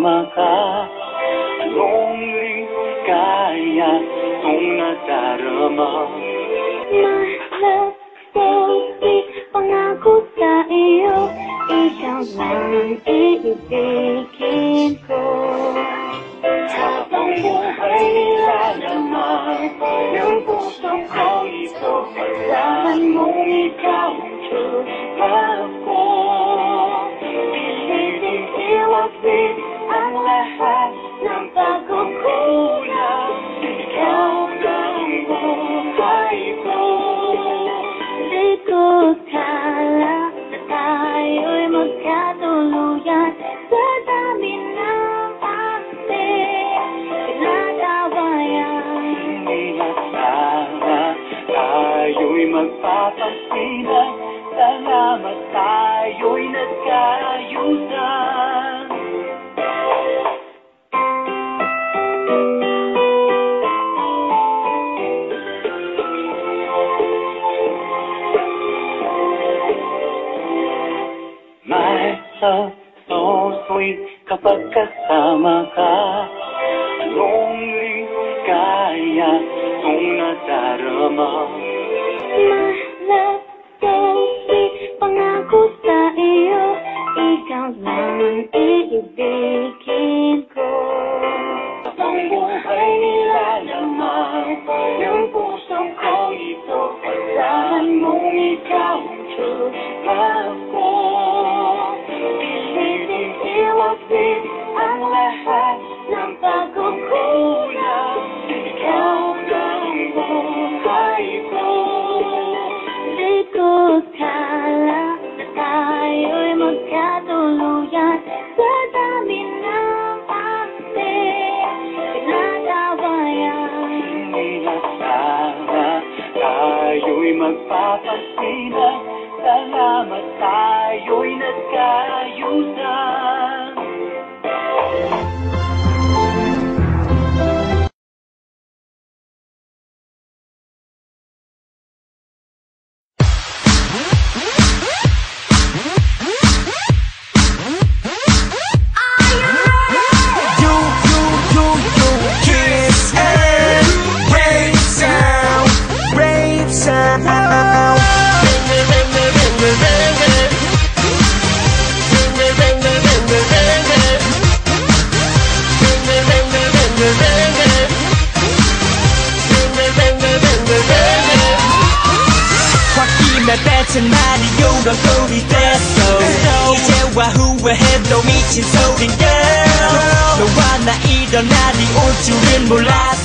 kasama ka. Anong ligaya kung nadarama? Mahal ko, pangako sa iyo, ikaw lang iibigin ko. Habang buhay nilalaman ng puso ko ito, asahan mong ikaw ang true love ko. Piliting iwagin ang lahat ng pagkukulang, ikaw lang buhay ko. Di ko kala na tayo'y magkatuluyan sa dami ng tayo'y magpapasinan, salamat tayo'y nagkaayusan. My love, so sweet kapag kasama ka. Anong ligaya kung nadarama? Mahal ko, pangako sa iyo, ikaw lang iibigin ko. Habang buhay nilalaman ng puso ko ito, asahan mong ikaw ang true love ko. Piliting iwagin ang lahat ng pagkukulang, ikaw lang buhay ko. Di ko kala na tayo'y magkatuluyan sa dami ng pinag-awayan. Sana tayo'y magpapasinan, salamat tayo'y nagkaayusan. 같은 말이 요런 꼴이 됐어 이제와 후회해도 미친 소린 girl 너와 나 이런 날이 올 줄은 몰랐어